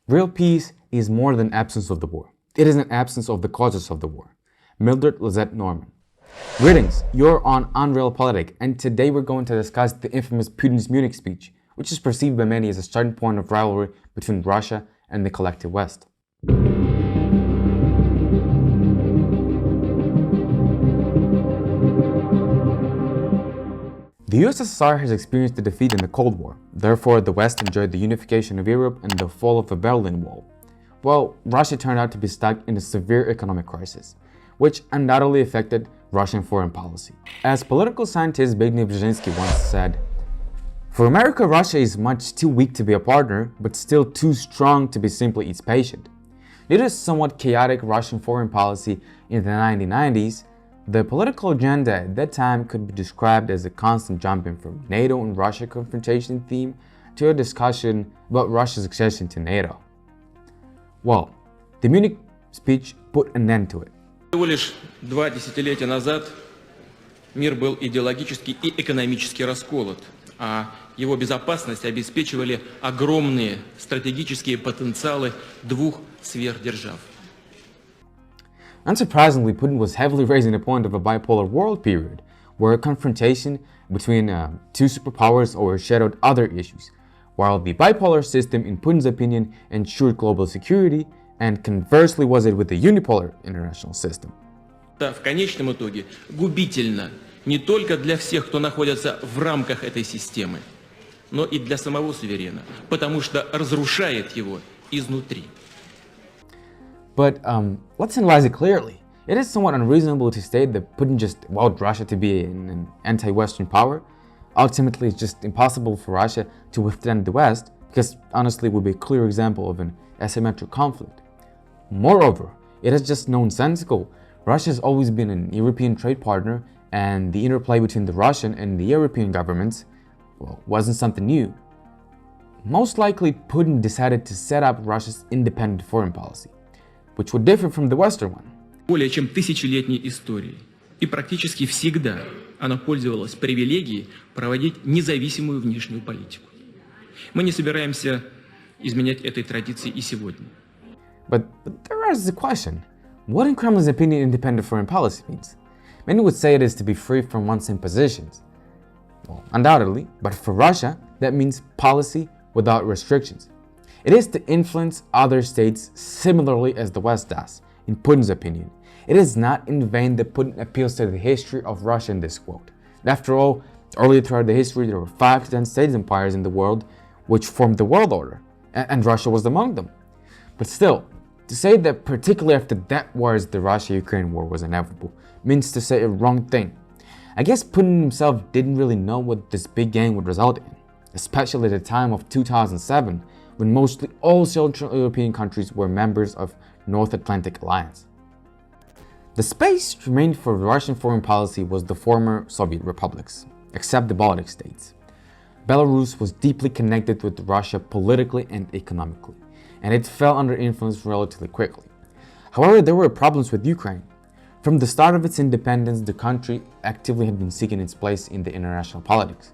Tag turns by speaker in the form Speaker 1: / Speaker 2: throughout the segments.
Speaker 1: Real peace is more than absence of the war. It is an absence of the causes of the war. Mildred Lizette Norman. Greetings, you're on Unreal Politic, and today we're going to discuss the infamous Putin's Munich speech, which is perceived by many as a starting point of rivalry between Russia and the collective West. The USSR has experienced a defeat in the Cold War. Therefore, the West enjoyed the unification of Europe and the fall of the Berlin Wall. Well, Russia turned out to be stuck in a severe economic crisis, which undoubtedly affected Russian foreign policy. As political scientist Zbigniew Brzezinski once said, "For America, Russia is much too weak to be a partner, but still too strong to be simply its patient." Due to somewhat chaotic Russian foreign policy in the 1990s, the political agenda at that time could be described as a constant jumping from NATO and Russia confrontation theme to a discussion about Russia's accession to NATO. Well, the Munich speech put an end to it.
Speaker 2: Всего лишь 2 десятилетия назад мир был идеологически и экономически расколот, а его безопасность обеспечивали огромные стратегические потенциалы двух сверхдержав.
Speaker 1: Unsurprisingly, Putin was heavily raising the point of a bipolar world period, where a confrontation between two superpowers overshadowed other issues, while the bipolar system, in Putin's opinion, ensured global security, and conversely was it with the unipolar international system.
Speaker 2: Это в конечном итоге губительно не только для всех, кто находится в рамках этой системы, но и для самого суверена, потому что разрушает его изнутри.
Speaker 1: But let's analyze it clearly. It is somewhat unreasonable to state that Putin just vowed Russia to be an anti-Western power. Ultimately, it's just impossible for Russia to withstand the West, because honestly it would be a clear example of an asymmetric conflict. Moreover, it is just nonsensical. Russia has always been an European trade partner, and the interplay between the Russian and the European governments, well, wasn't something new. Most likely, Putin decided to set up Russia's independent foreign policy, which would differ from the Western one.
Speaker 2: Более чем тысячелетней истории, и практически всегда она пользовалась привилегией проводить независимую внешнюю политику. Мы не собираемся изменять этой традиции и сегодня.
Speaker 1: But there arises a question. What in Kremlin's opinion independent foreign policy means? Many would say it is to be free from one's impositions. Well, undoubtedly, but for Russia, that means policy without restrictions. It is to influence other states similarly as the West does, in Putin's opinion. It is not in vain that Putin appeals to the history of Russia in this quote. After all, earlier throughout the history, there were 5 to 10 state empires in the world which formed the world order, and Russia was among them. But still, to say that particularly after that wars the Russia-Ukraine war was inevitable means to say a wrong thing. I guess Putin himself didn't really know what this big game would result in, especially at the time of 2007, when mostly all Central European countries were members of North Atlantic Alliance. The space remained for Russian foreign policy was the former Soviet republics, except the Baltic states. Belarus was deeply connected with Russia politically and economically, and it fell under influence relatively quickly. However, there were problems with Ukraine. From the start of its independence, the country actively had been seeking its place in the international politics.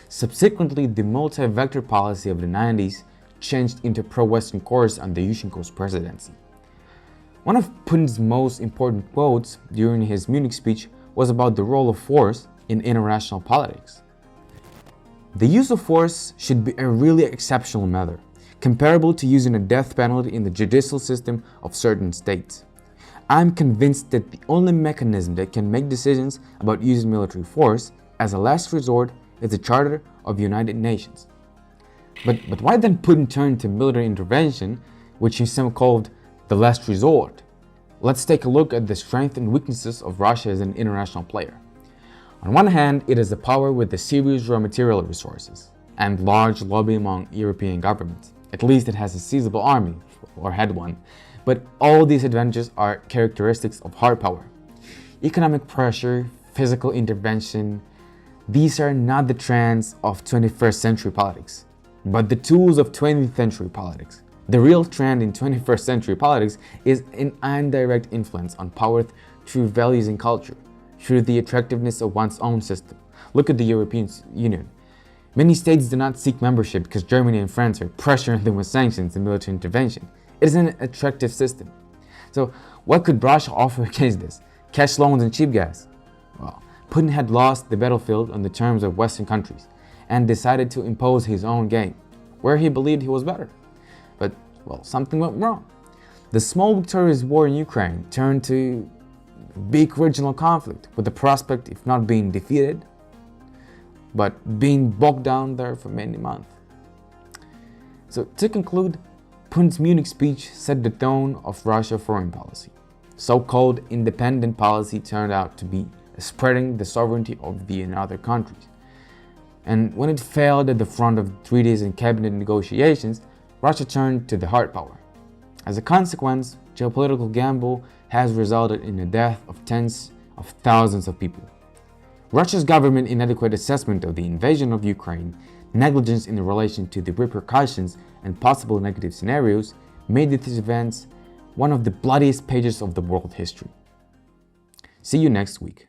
Speaker 1: Subsequently, the multi-vector policy of the 90s changed into pro-Western course under Yushchenko's presidency. One of Putin's most important quotes during his Munich speech was about the role of force in international politics. The use of force should be a really exceptional matter, comparable to using a death penalty in the judicial system of certain states. I'm convinced that the only mechanism that can make decisions about using military force as a last resort is the Charter of the United Nations. But why then Putin turn to military intervention, which he some called the last resort? Let's take a look at the strengths and weaknesses of Russia as an international player. On one hand, it is a power with the serious raw material resources and large lobby among European governments. At least it has a sizable army, or had one. But all these advantages are characteristics of hard power. Economic pressure, physical intervention, these are not the trends of 21st century politics, but the tools of 20th century politics. The real trend in 21st century politics is an indirect influence on power through values and culture, through the attractiveness of one's own system. Look at the European Union. Many states do not seek membership because Germany and France are pressuring them with sanctions and military intervention. It is an attractive system. So what could Russia offer against this? Cash loans and cheap gas? Well, Putin had lost the battlefield on the terms of Western countries and decided to impose his own game, where he believed he was better. But, well, something went wrong. The small victorious war in Ukraine turned to big regional conflict, with the prospect of not being defeated, but being bogged down there for many months. So to conclude, Putin's Munich speech set the tone of Russia's foreign policy. So-called independent policy turned out to be spreading the sovereignty of the other countries. And when it failed at the front of treaties and cabinet negotiations, Russia turned to the hard power. As a consequence, geopolitical gamble has resulted in the death of tens of thousands of people. Russia's government inadequate assessment of the invasion of Ukraine, negligence in relation to the repercussions and possible negative scenarios made these events one of the bloodiest pages of the world history. See you next week.